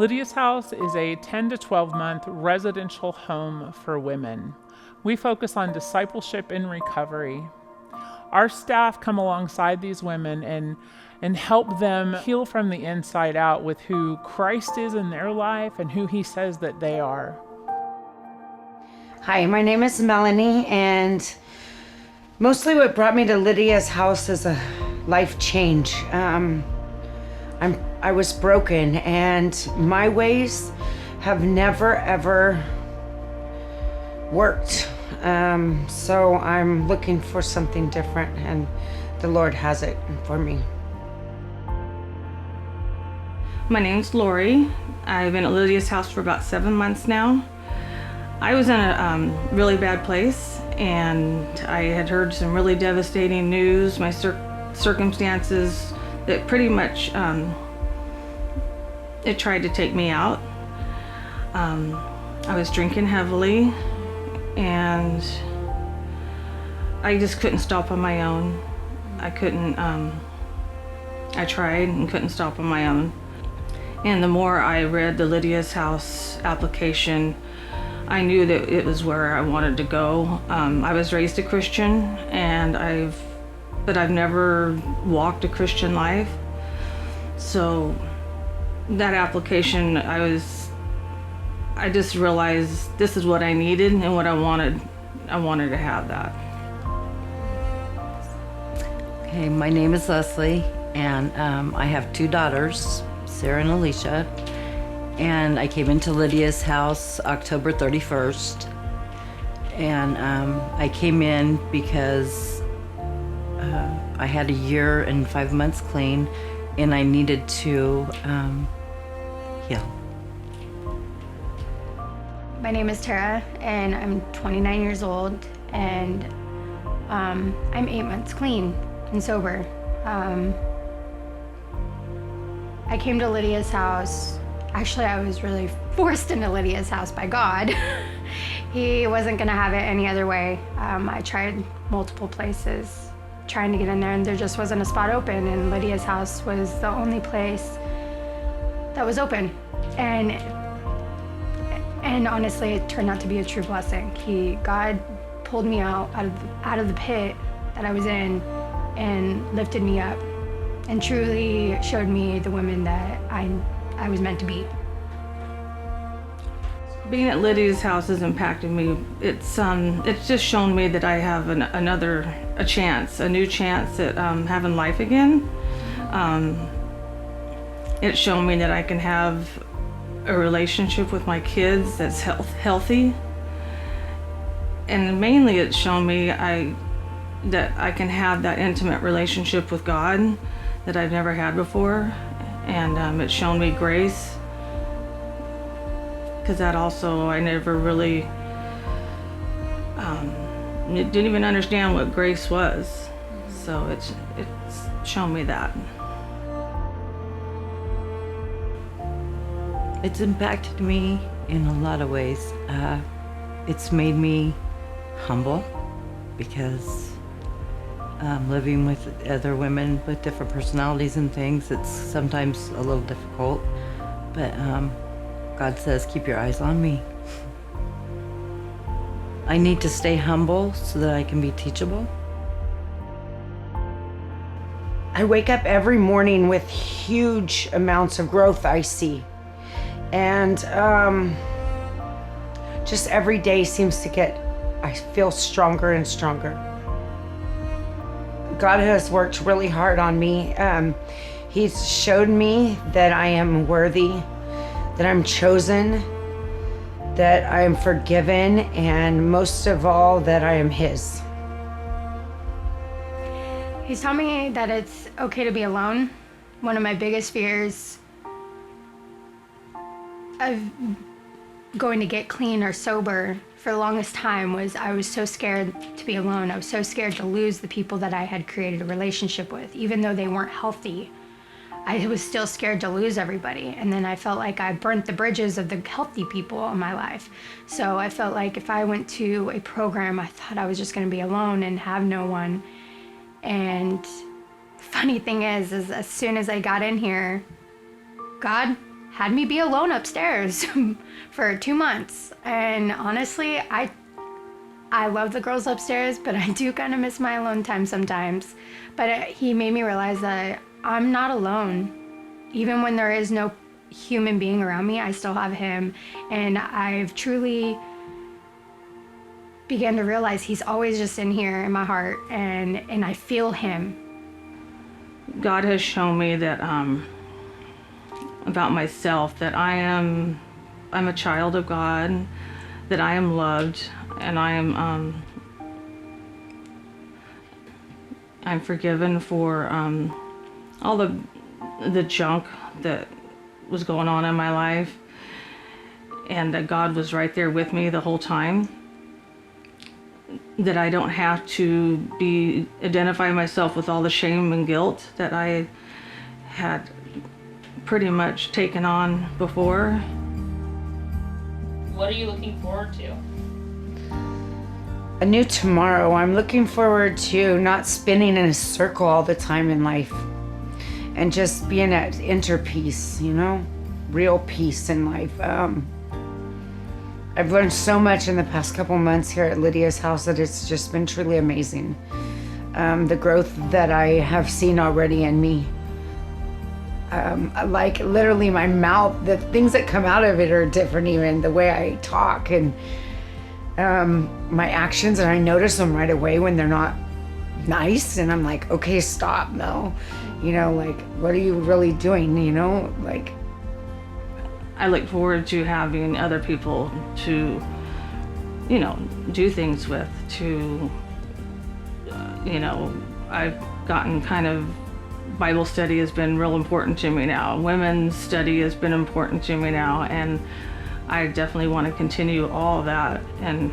Lydia's House is a 10 to 12 month residential home for women. We focus on discipleship and recovery. Our staff come alongside these women and help them heal from the inside out with who Christ is in their life and who he says that they are. Hi, my name is Melanie, and mostly what brought me to Lydia's House is a life change. I was broken, and my ways have never ever worked. So I'm looking for something different, and the Lord has it for me. My name's Lori. I've been at Lydia's house for about 7 months now. I was in a really bad place, and I had heard some really devastating news. My circumstances that pretty much it tried to take me out. I was drinking heavily, and I just couldn't stop on my own. I tried and couldn't stop on my own. And the more I read the Lydia's House application, I knew that it was where I wanted to go. I was raised a Christian, but I've never walked a Christian life. So that application, I just realized this is what I needed and what I wanted. I wanted to have that. Okay, my name is Leslie, and I have 2 daughters, Sarah and Alicia, and I came into Lydia's house October 31st, and I came in because I had a year and 5 months clean, and I needed to heal. My name is Tara, and I'm 29 years old, and I'm 8 months clean and sober. I came to Lydia's house. Actually, I was really forced into Lydia's house by God. He wasn't gonna have it any other way. I tried multiple places trying to get in there, and there just wasn't a spot open, and Lydia's house was the only place that was open. And honestly, it turned out to be a true blessing. God pulled me out of the pit that I was in and lifted me up and truly showed me the woman that I was meant to be. Being at Lydia's house has impacted me. It's just shown me that I have a chance, a new chance at having life again. It's shown me that I can have a relationship with my kids that's healthy. And mainly it's shown me that I can have that intimate relationship with God that I've never had before. And it's shown me grace, because that also, I never really didn't even understand what grace was. So it's shown me that. It's impacted me in a lot of ways. It's made me humble, because living with other women with different personalities and things, it's sometimes a little difficult. But God says, keep your eyes on me. I need to stay humble so that I can be teachable. I wake up every morning with huge amounts of growth I see. And just every day seems to I feel stronger and stronger. God has worked really hard on me. He's showed me that I am worthy, that I'm chosen, that I am forgiven, and most of all, that I am His. He's taught me that it's okay to be alone. One of my biggest fears of going to get clean or sober for the longest time was I was so scared to be alone. I was so scared to lose the people that I had created a relationship with. Even though they weren't healthy, I was still scared to lose everybody. And then I felt like I burnt the bridges of the healthy people in my life. So I felt like if I went to a program, I thought I was just gonna be alone and have no one. And funny thing is as soon as I got in here, God had me be alone upstairs for 2 months. And honestly, I love the girls upstairs, but I do kind of miss my alone time sometimes. But he made me realize that I'm not alone. Even when there is no human being around me, I still have him. And I've truly began to realize he's always just in here in my heart, and I feel him. God has shown me that about myself, that I'm a child of God, that I am loved, and I'm forgiven for all the junk that was going on in my life, and that God was right there with me the whole time. That I don't have to identify myself with all the shame and guilt that I had pretty much taken on before. What are you looking forward to? A new tomorrow. I'm looking forward to not spinning in a circle all the time in life and just being at inner peace, real peace in life. I've learned so much in the past couple months here at Lydia's house that it's just been truly amazing. The growth that I have seen already in me. Like literally my mouth, the things that come out of it are different, even the way I talk and my actions, and I notice them right away when they're not nice, and I'm like, okay, stop, no. Like, what are you really doing, like. I look forward to having other people to, do things with, I've gotten kind of, Bible study has been real important to me now. Women's study has been important to me now, and I definitely want to continue all of that. And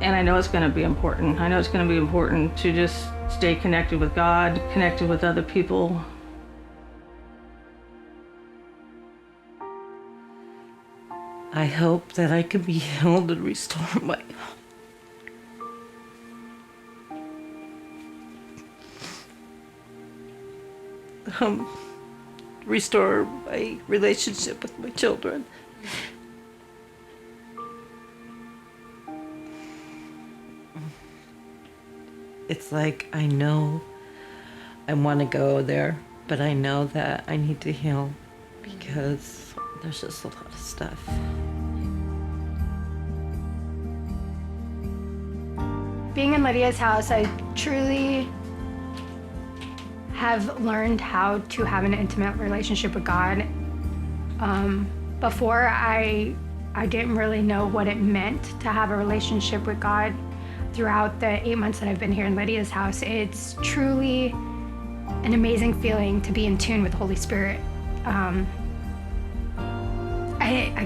I know it's going to be important. I know it's going to be important to just stay connected with God, connected with other people. I hope that I can be healed and restore my restore my relationship with my children. It's like I know I want to go there, but I know that I need to heal because there's just a lot of stuff. Being in Lydia's house, I truly have learned how to have an intimate relationship with God. Before, I didn't really know what it meant to have a relationship with God. Throughout the 8 months that I've been here in Lydia's house, it's truly an amazing feeling to be in tune with the Holy Spirit. I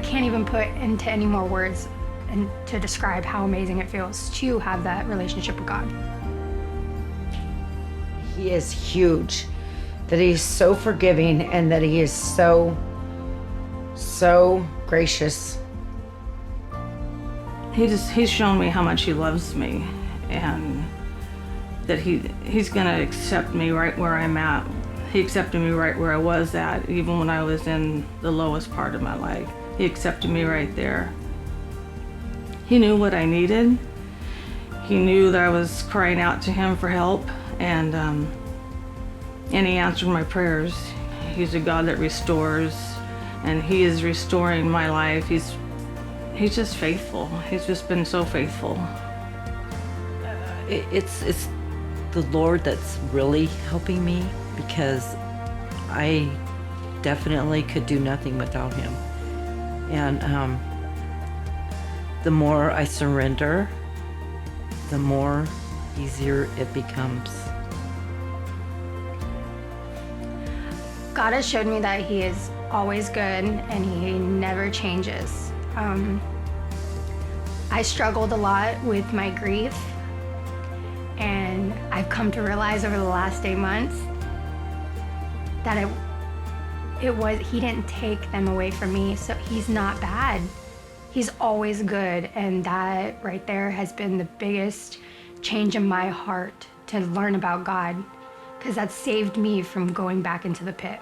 can't even put into any more words and to describe how amazing it feels to have that relationship with God. He is huge, that he's so forgiving, and that he is so gracious. He's shown me how much he loves me, and that he's gonna accept me right where I'm at. He accepted me right where I was at, even when I was in the lowest part of my life. He accepted me right there. He knew what I needed. He knew that I was crying out to him for help, and he answered my prayers. He's a God that restores, and he is restoring my life. He's just faithful. He's just been so faithful. It's the Lord that's really helping me, because I definitely could do nothing without him. And the more I surrender, the more easier it becomes. God has showed me that he is always good and he never changes. I struggled a lot with my grief, and I've come to realize over the last 8 months that he didn't take them away from me, so he's not bad. He's always good, and that right there has been the biggest change in my heart, to learn about God, because that saved me from going back into the pit.